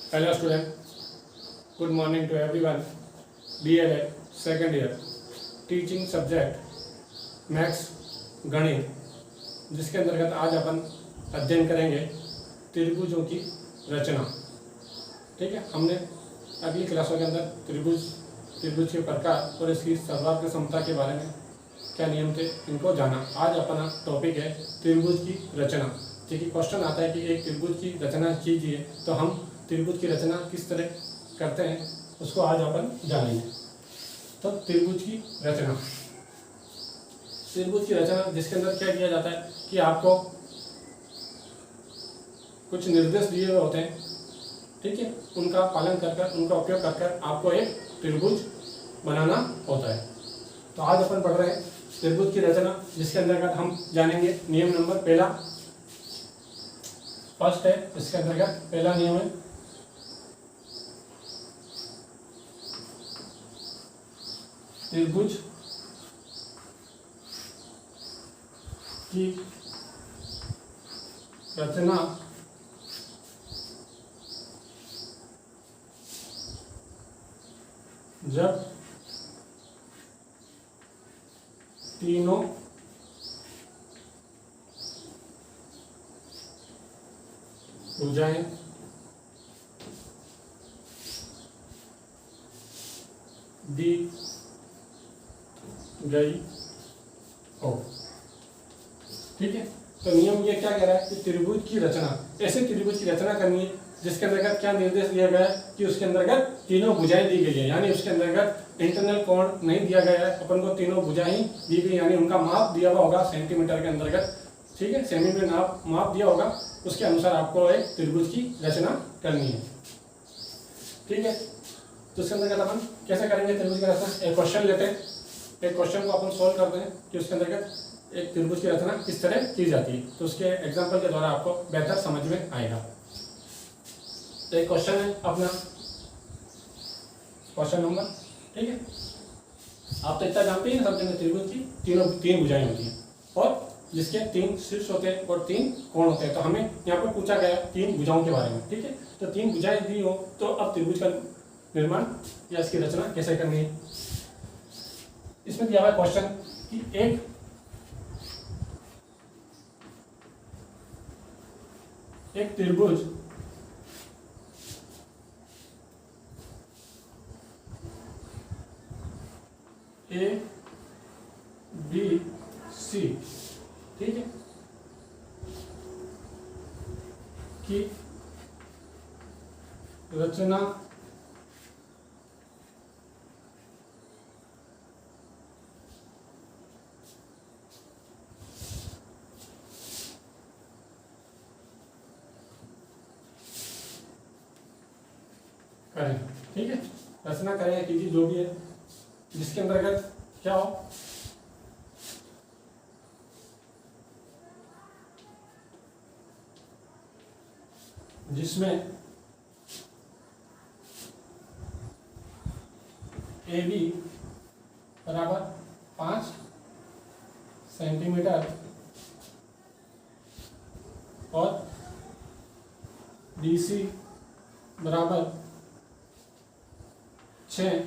Hello student, good morning to everyone. DLA second year teaching subject maths गणित, जिसके अंतर्गत आज अपन अध्ययन करेंगे त्रिभुजों की रचना। ठीक है, हमने अगली क्लासों के अंदर त्रिभुज के प्रकार और इसकी सर्वार्थ समता के बारे में क्या नियम थे इनको जाना। आज अपना टॉपिक है त्रिभुज की रचना। ठीक है, क्वेश्चन आता है कि एक त्रिभुज की रचना कीजिए, तो हम त्रिभुज की रचना किस तरह करते हैं उसको आज अपन जानेंगे। तो त्रिभुज की रचना, जिसके अंदर क्या किया जाता है कि आपको कुछ निर्देश दिए हुए होते हैं। ठीक है, उनका पालन कर उनका उपयोग कर आपको एक त्रिभुज बनाना होता है। तो आज अपन पढ़ रहे हैं त्रिभुज की रचना, जिसके अंतर्गत हम जानेंगे नियम नंबर पहला फर्स्ट है। इसके अंतर्गत पहला नियम है त्रिभुज की रचना जब तीनों भुजाएं दी गई हो। ठीक है, तो नियम ये क्या कह रहा है कि त्रिभुज की रचना, ऐसे त्रिभुज की रचना करनी है जिसके अंतर्गत क्या निर्देश दिया गया है कि उसके अंतर्गत तीनों भुजाएं दी गई है, यानी उसके अंतर्गत इंटरनल कोण नहीं दिया गया है, अपन को तीनों भुजाएं दी गई, यानी उनका माप दिया हुआ होगा सेंटीमीटर के अंतर्गत। ठीक है, सेमी में माप दिया होगा, उसके अनुसार आपको एक त्रिभुज की रचना करनी है। ठीक है, तो उसके अंतर्गत अपन कैसे करेंगे त्रिभुज की रचना। एक क्वेश्चन लेते हैं, एक क्वेश्चन को अपन सोल्व करते हैं कि उसके अंतर्गत एक त्रिभुज की रचना किस तरह की जाती है, तो उसके एग्जांपल के द्वारा आपको बेहतर समझ में आएगा। तो एक क्वेश्चन है अपना क्वेश्चन नंबर, ठीक है, आप तो इतना जानते हैं सब जगह त्रिभुज की तीन भुजाएं होती हैं और जिसके तीन शीर्ष होते हैं और तीन कोण होते हैं। तो हमें यहाँ पर पूछा गया तीन भुजाओं के बारे में। ठीक है, तो तीन भुजाएं दी हो तो अब त्रिभुज का निर्माण या इसकी रचना कैसे करनी है। इसमें दिया हुआ क्वेश्चन कि एक त्रिभुज ए बी सी, ठीक है, की रचना करें। ठीक है, रचना करें या कीजिए जो भी है, जिसके अंतर्गत क्या हो जिसमें ए बी बराबर 5 सेंटीमीटर और बी सी बराबर 6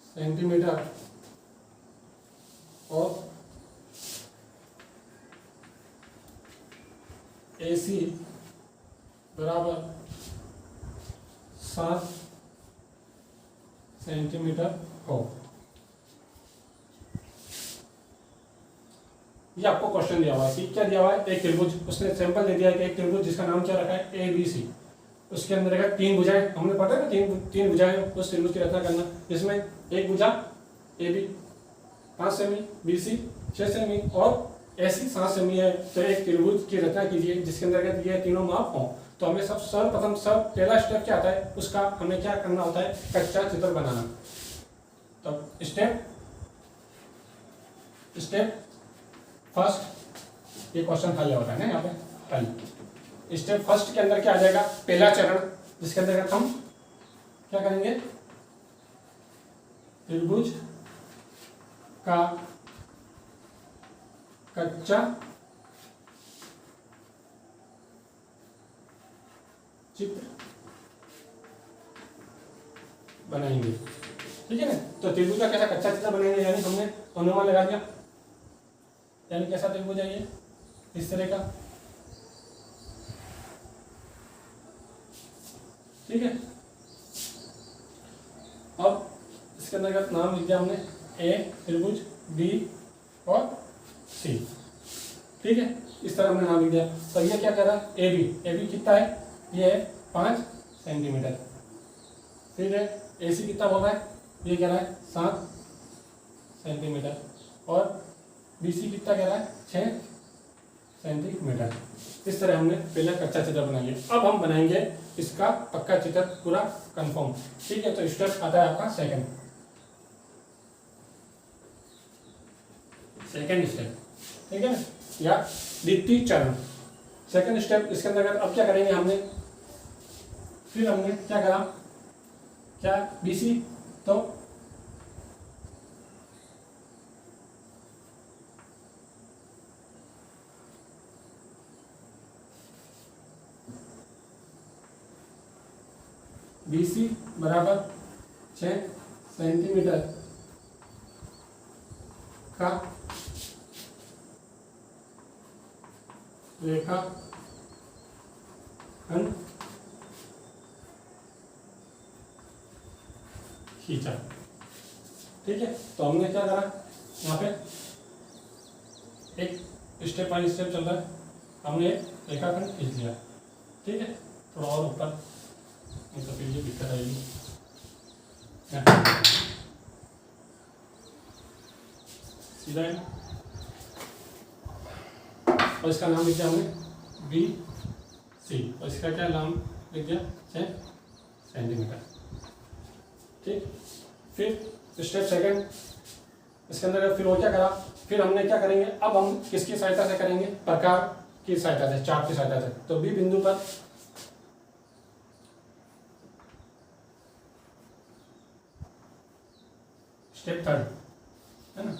सेंटीमीटर और AC बराबर 7 सेंटीमीटर हो। ये आपको क्वेश्चन दिया हुआ है। क्या दिया हुआ है, एक त्रिभुज, उसने सैंपल दे दिया है कि एक त्रिभुज जिसका नाम क्या रखा है ABC, उसके अंदर तीन भुजाएं, हमने पढ़ा है ना, तीन भुजाएं उस त्रिभुज की रचना करना, जिसमें एक भुजा AB 5 सेमी, BC 6 सेमी और AC 7 सेमी है। तो एक त्रिभुज की रचना कीजिए जिसके अंतर्गत ये तीनों माप हों। तो हमें सर्वप्रथम पहला स्टेप क्या आता है, उसका हमें क्या करना होता है, कच्चा चित्र बनाना। तो स्टेप फर्स्ट, ये क्वेश्चन हल होता है ना यहाँ पे हल। स्टेप फर्स्ट के अंदर क्या आ जाएगा, पहला चरण, जिसके अंतर्गत हम क्या करेंगे, त्रिभुज का कच्चा चित्र बनाएंगे। ठीक है ना। तो त्रिभुज का कैसा कच्चा चित्र बनाएंगे, यानी हमने अनुमान लगा दिया, यानी कैसा त्रिभुज है ये, इस तरह का। ठीक है। अब इसके अंतर्गत नाम लिख दिया हमने, ए त्रिभुज, बी और सी। ठीक है, इस तरह हमने नाम लिख दिया। तो ये क्या कह रहा है, ए बी कितना है, ये है 5 सेंटीमीटर। फिर ए सी कितना बोल रहा है, ये कह रहा है 7 सेंटीमीटर। और बी सी कितना कह रहा है, 6 सेंटीमीटर। इस तरह हमने पहला कच्चा चित्र बना लिया। अब हम बनाएंगे इसका पक्का चित्र पूरा कंफर्म। ठीक है, तो स्टेप आता है आपका सेकंड स्टेप। ठीक है ना, या द्वितीय चरण, सेकंड स्टेप। इसके अंतर्गत अब क्या करेंगे हमने, फिर हमने क्या करा, क्या बीसी, तो बीसी बराबर 6 सेंटीमीटर का रेखा खंड खींचा। ठीक है, तो हमने क्या करा, यहाँ पे एक स्टेप बाय स्टेप चल रहा है, हमने एक रेखाखंड खींच लिया। ठीक है, थोड़ा और ऊपर, तो फिर ये दिक्कत आएगी। सीधा है, और इसका नाम लिख दिया हमने बी सी, और इसका क्या नाम लिख दिया, 6 सेंटीमीटर। ठीक, फिर स्टेप सेकंड, इसके अंदर फिर वो क्या करा, फिर हमने क्या करेंगे, अब हम किसकी सहायता से करेंगे, प्रकार की सहायता से, चाप की सहायता से। तो बी बिंदु पर स्टेप थर्ड है ना,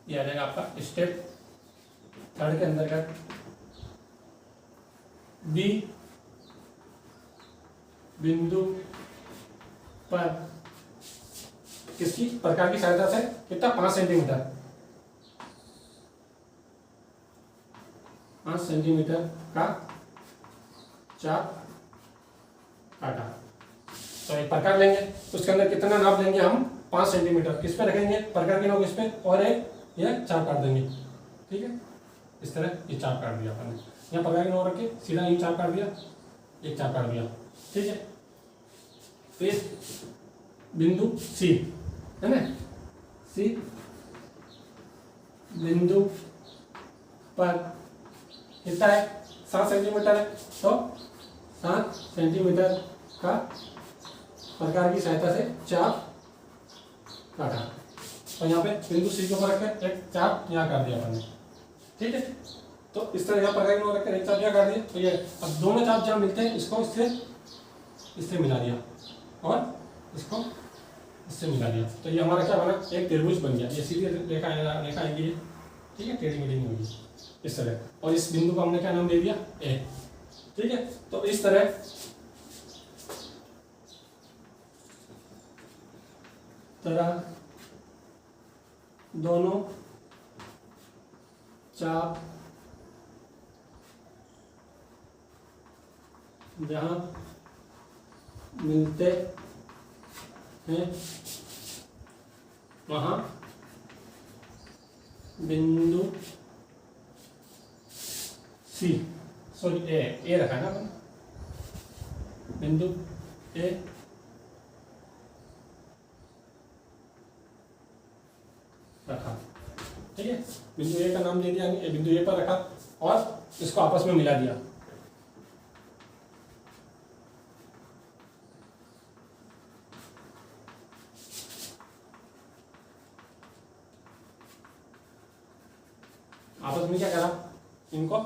ये आ जाएगा आपका स्टेप थर्ड के अंतर्गत बी बिंदु पर किसकी, प्रकार की सहायता से, कितना, 5 सेंटीमीटर, 5 सेंटीमीटर का चाप काटा। तो एक प्रकार लेंगे, उसके अंदर कितना नाप लेंगे हम, 5 सेंटीमीटर। किस पे रखेंगे, प्रकार की नोक इस पे, और एक ये चाप काट देंगे। ठीक है, इस तरह ये चाप काट दिया अपन ने, यहाँ प्रकार की नोक रख के सीधा ये चाप काट दिया, एक चाप काट दिया। ठीक है, तो इस बिंदु सी है ना, सी बिंदु पर कितना है, 7 सेंटीमीटर है, तो 7 सेंटीमीटर का प्रकार की सहायता से चाप काटा। तो यहाँ पे बिंदु सी के ऊपर रख के एक चाप यहाँ काट दिया अपन ने। ठीक है, तो इस तरह यहाँ प्रकार की नोक रख कर एक चाप यहाँ काट दिया। तो ये अब दोनों चाप जहाँ मिलते हैं, इसको इससे मिला दिया, और इसको इससे मिला दिया। तो ये हमारा क्या बना, एक त्रिभुज बन गया। ये सीधी रेखा आएगी, ठीक है, टेढ़ी मेढ़ी नहीं होगी इस तरह। और इस बिंदु को हमने क्या नाम दे दिया, ए। ठीक है, तो इस तरह दोनों चाप जहां मिलते हैं वहां बिंदु सी, सॉरी ए रखा है ना अपन, बिंदु ए रखा। ठीक है, बिंदु ए का नाम दे दिया, बिंदु ए पर रखा, और इसको आपस में मिला दिया। आपस में क्या करा, इनको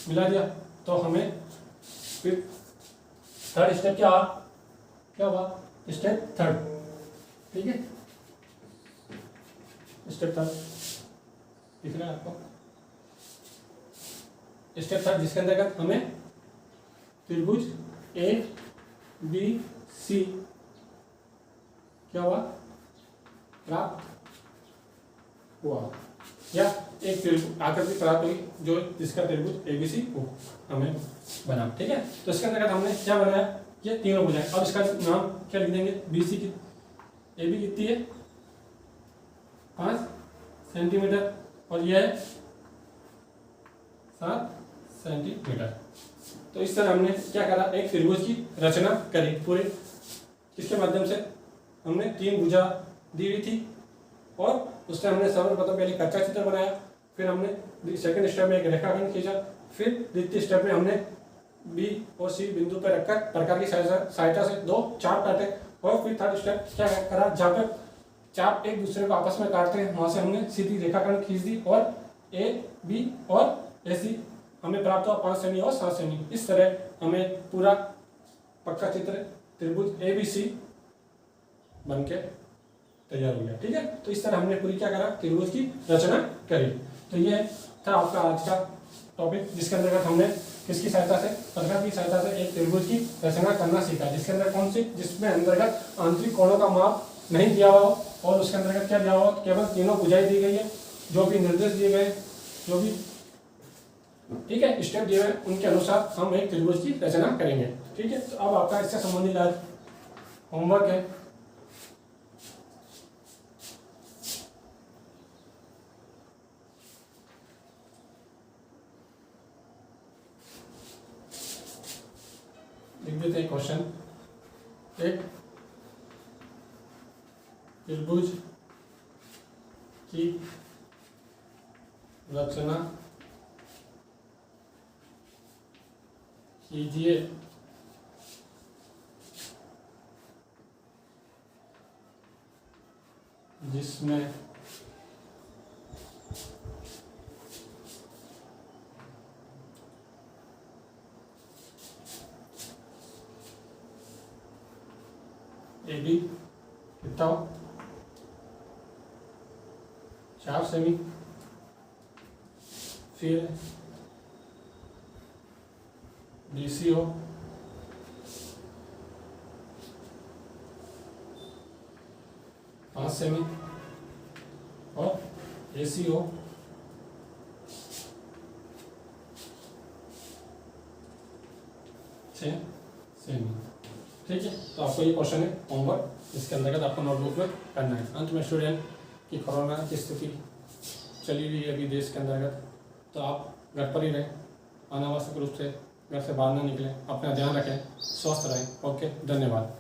मिला दिया। तो हमें फिर थर्ड स्टेप क्या हुआ, स्टेप थर्ड। ठीक है, स्टेप थर्ड दिख रहा है आपको, स्टेप थर्ड, जिसके अंतर्गत हमें त्रिभुज ए बी सी क्या हुआ, प्राप्त हुआ, या एक त्रिभुज आकृति प्राप्त हुई जो जिसका त्रिभुज एबीसी हो हमें बना। ठीक है, तो इसके अंतर्गत हमने क्या बनाया, ये तीनों भुजाएं। अब इसका नाम क्या लिख देंगे, बीसी की, ए बी कितनी है 5 सेंटीमीटर और यह है 7 सेंटीमीटर। तो इस तरह हमने क्या करा, एक त्रिभुज की रचना करी पूरे, इसके माध्यम से हमने 3 भुजा दी हुई थी और उससे हमने सर्वप्रथम पहले कच्चा चित्र बनाया, फिर हमने सेकंड स्टेप में एक रेखाखंड खींचा, फिर द्वितीय स्टेप में हमने बी और सी बिंदु पर रखकर प्रकार की सहायता से 2 चाप काटे और फिर थर्ड स्टेप क्या करा, जहाँ पे चाप एक दूसरे को आपस में काटते हैं वहां से हमने सीधी रेखाखंड खींच दी और ए बी और ए सी हमें प्राप्त हुआ 5 सेमी और 7 सेमी। इस तरह हमें पूरा पक्का चित्र त्रिभुज ए बी सी बन के तैयार हो गया। ठीक है, तो इस तरह हमने पूरी क्या करा, त्रिभुज की रचना करी। तो ये था आपका आज का टॉपिक, जिसके अंतर्गत हमने किसकी सहायता से, प्रकार की सहायता से एक त्रिभुज की रचना करना सीखा, जिसके अंदर कौन सी, जिसमें अंतर्गत आंतरिक कोणों का माप नहीं दिया हुआ और उसके अंतर्गत क्या दिया हुआ, केवल तीनों भुजाएं दी गई है, जो भी निर्देश दिए गए, जो भी ठीक है स्टेप दिए गए उनके अनुसार हम एक त्रिभुज की रचना करेंगे। ठीक है, तो अब आपका इससे संबंधित आज होमवर्क है, लिख देते हैं क्वेश्चन। एक त्रिभुज की रचना कीजिए जिसमें ए बी कितना हो 4 सेमी, फिर डी सी हो 5 सेमी और ए सी हो 6 सेमी। ठीक है, तो आपको ये क्वेश्चन है होमवर्क, इसके अंतर्गत आपको नोटबुक में करना है। अंत में स्टूडेंट की कोरोना की स्थिति चली हुई है अभी देश के अंतर्गत, तो आप घर पर ही रहें, अनावश्यक रूप से घर से बाहर ना निकलें, अपना ध्यान रखें, स्वस्थ रहें। ओके, धन्यवाद।